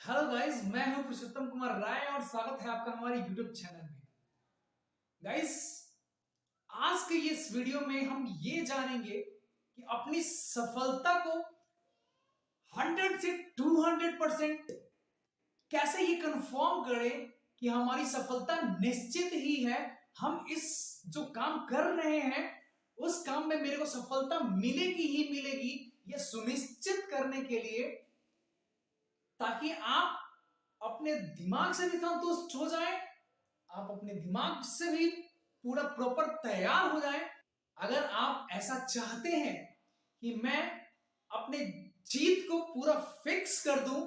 Hello guys, मैं हूं पुरुषोत्तम कुमार राय और स्वागत है आपका हमारे यूट्यूब चैनल में। गाइस, आज के इस वीडियो में हम ये जानेंगे कि अपनी सफलता को 100 से 200% कैसे ये कंफर्म करें कि हमारी सफलता निश्चित ही है। हम इस जो काम कर रहे हैं उस काम में मेरे को सफलता मिलेगी ही मिलेगी, ये सुनिश्चित करने के लिए, ताकि आप अपने दिमाग से भी संतुष्ट हो जाए, आप अपने दिमाग से भी पूरा प्रॉपर तैयार हो जाए। अगर आप ऐसा चाहते हैं कि मैं अपने जीत को पूरा फिक्स कर दूं,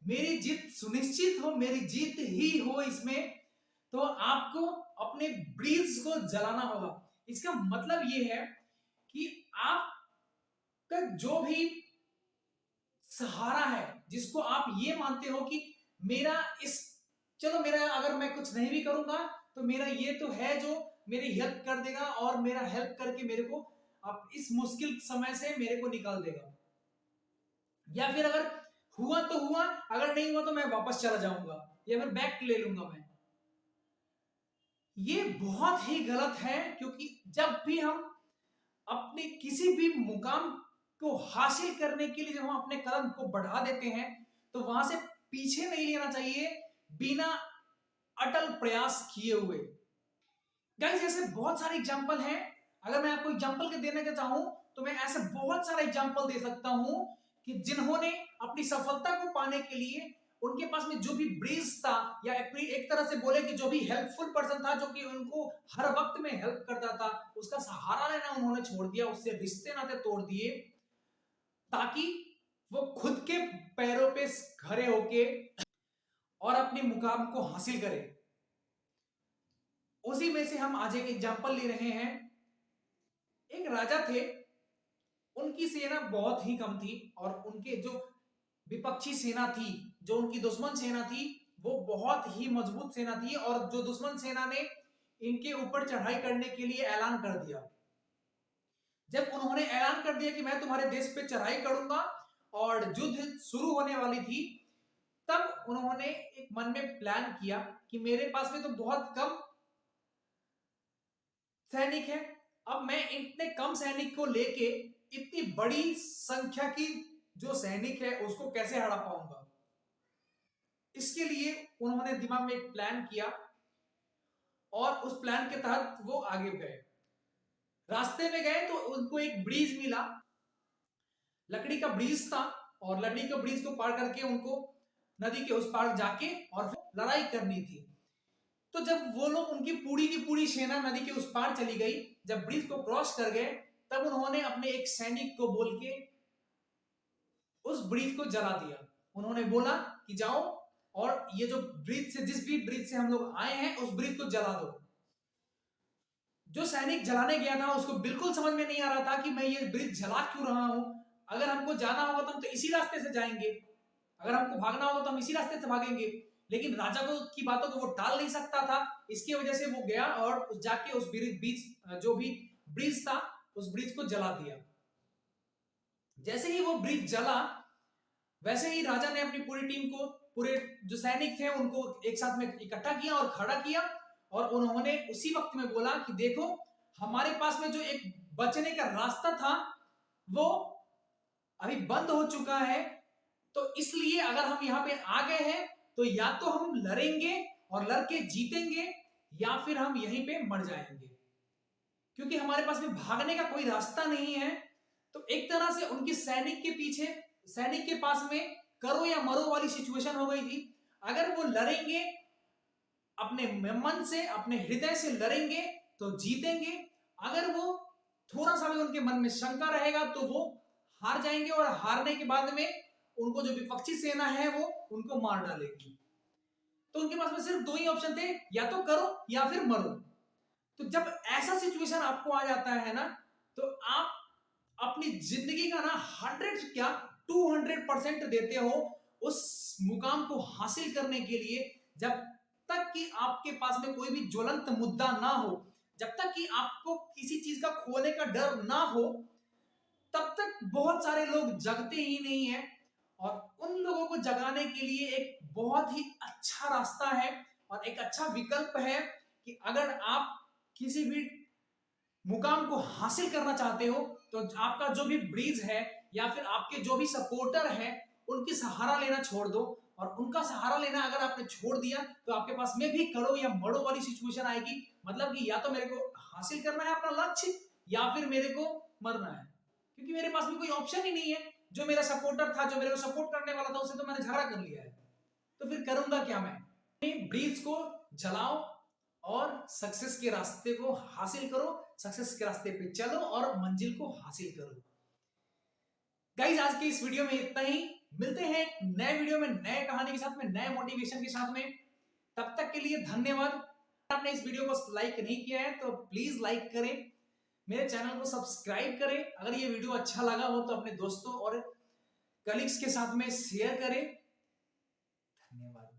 मेरी जीत सुनिश्चित हो, मेरी जीत ही हो इसमें, तो आपको अपने ब्रीज को जलाना होगा। इसका मतलब यह है कि आपका जो भी सहारा है, जिसको आप ये मानते हो कि मेरा इस चलो मेरा अगर मैं कुछ नहीं भी करूंगा तो मेरा ये तो है जो मेरी हेल्प कर देगा और मेरा हेल्प करके मेरे को अब इस मुश्किल समय से मेरे को निकाल देगा। या फिर अगर हुआ तो हुआ, अगर नहीं हुआ तो मैं वापस चला जाऊंगा या फिर बैक ले लूंगा मैं। ये बहुत ही गलत है, क्योंकि जब भी हम अपने किसी भी मुकाम को हासिल करने के लिए जब हम अपने कदम को बढ़ा देते हैं तो वहां से पीछे नहीं लेना चाहिए बिना अटल प्रयास किए हुए। गाइस, ऐसे बहुत सारे एग्जांपल हैं। अगर मैं आपको एग्जांपल के देने का चाहूं तो मैं ऐसे बहुत सारे एग्जांपल दे सकता हूं कि जिन्होंने अपनी सफलता को पाने के लिए उनके पास में जो भी ब्रीज था, या एक तरह से बोले कि जो भी हेल्पफुल पर्सन था जो कि उनको हर वक्त में हेल्प करता था, उसका सहारा लेना उन्होंने छोड़ दिया, उससे रिश्ते नाते तोड़ दिए, ताकि वो खुद के पैरों पे खड़े होके और अपने मुकाम को हासिल करे। उसी में से हम आज एक एग्जांपल ले रहे हैं। एक राजा थे, उनकी सेना बहुत ही कम थी और उनके जो विपक्षी सेना थी, जो उनकी दुश्मन सेना थी, वो बहुत ही मजबूत सेना थी। और जो दुश्मन सेना ने इनके ऊपर चढ़ाई करने के लिए ऐलान कर दिया, जब उन्होंने ऐलान कर दिया कि मैं तुम्हारे देश पे चढ़ाई करूंगा और युद्ध शुरू होने वाली थी, तब उन्होंने एक मन में प्लान किया कि मेरे पास में तो बहुत कम सैनिक है, अब मैं इतने कम सैनिक को लेके इतनी बड़ी संख्या की जो सैनिक है उसको कैसे हरा पाऊंगा। इसके लिए उन्होंने दिमाग में एक प्लान किया और उस प्लान के तहत वो आगे गए। रास्ते में गए तो उनको एक ब्रिज मिला, लकड़ी का ब्रिज था, और लकड़ी का ब्रिज को पार करके उनको नदी के उस पार जाके और फिर लड़ाई करनी थी। तो जब वो लोग, उनकी पूरी की पूरी सेना नदी के उस पार चली गई, जब ब्रिज को क्रॉस कर गए, तब उन्होंने अपने एक सैनिक को बोल के उस ब्रिज को जला दिया। उन्होंने बोला कि जाओ और ये जो ब्रिज से, जिस भी ब्रिज से हम लोग आए हैं, उस ब्रिज को जला दो। जो सैनिक जलाने गया था उसको बिल्कुल समझ में नहीं आ रहा था कि मैं ये ब्रिज जला क्यों रहा हूं। अगर हमको जाना होगा तो हम तो इसी रास्ते से जाएंगे, अगर हमको भागना होगा तो हम इसी रास्ते से भागेंगे। लेकिन राजा को की बातों को वो टाल नहीं सकता था, इसकी वजह से वो गया और जाके उस ब्रिज, जो भी ब्रिज था, उस ब्रिज को जला दिया। जैसे ही वो ब्रिज जला, वैसे ही राजा ने अपनी पूरी टीम को, पूरे जो सैनिक थे उनको एक साथ में इकट्ठा किया और खड़ा किया, और उन्होंने उसी वक्त में बोला कि देखो, हमारे पास में जो एक बचने का रास्ता था वो अभी बंद हो चुका है, तो इसलिए अगर हम यहां पे आ गए हैं तो या तो हम लड़ेंगे और लड़के जीतेंगे, या फिर हम यहीं पे मर जाएंगे, क्योंकि हमारे पास में भागने का कोई रास्ता नहीं है। तो एक तरह से उनकी सैनिक के पीछे, सैनिक के पास में करो या मरो वाली सिचुएशन हो गई थी। अगर वो लड़ेंगे, अपने मन से, अपने हृदय से लड़ेंगे तो जीतेंगे। अगर वो थोड़ा सा भी उनके मन में शंका रहेगा तो वो हार जाएंगे, और हारने के बाद में उनको जो विपक्षी सेना है वो उनको मार डालेगी। तो उनके पास में सिर्फ दो ही ऑप्शन थे, या तो करो या फिर मरो। तो जब ऐसा सिचुएशन आपको आ जाता है ना, तो आप अपनी जिंदगी का ना 100 क्या 200% देते हो उस मुकाम को हासिल करने के लिए। जब तक कि आपके पास में कोई भी ज्वलंत मुद्दा ना हो, जब तक कि आपको किसी चीज का खोने का डर ना हो, तब तक बहुत सारे लोग जगते ही नहीं है और उन लोगों को जगाने के लिए एक बहुत ही अच्छा रास्ता है और एक अच्छा विकल्प है कि अगर आप किसी भी मुकाम को हासिल करना चाहते हो तो आपका जो भी ब्रिज है या फिर आपके जो भी सपोर्टर है उनकी सहारा लेना छोड़ दो। और उनका सहारा लेना अगर आपने छोड़ दिया तो आपके पास में भी करो या मरो वाली सिचुएशन आएगी। मतलब कि या तो मेरे को हासिल करना है अपना लक्ष्य या फिर मेरे को मरना है, क्योंकि मेरे पास में कोई ऑप्शन ही नहीं है। जो मेरा सपोर्टर था, जो मेरे को सपोर्ट करने वाला था, उससे तो मैंने झगड़ा कर लिया है, तो फिर करूंगा क्या मैं। ब्रिज को जलाओ और सक्सेस के रास्ते को हासिल करो, सक्सेस के रास्ते पे चलो और मंजिल को हासिल करो। गाइस आज के इस वीडियो में इतना ही। मिलते हैं एक नए वीडियो में, नए कहानी के साथ में, नए मोटिवेशन के साथ में। तब तक के लिए धन्यवाद। अगर आपने इस वीडियो को लाइक नहीं किया है तो प्लीज लाइक करें, मेरे चैनल को सब्सक्राइब करें। अगर ये वीडियो अच्छा लगा हो तो अपने दोस्तों और कलीग्स के साथ में शेयर करें। धन्यवाद।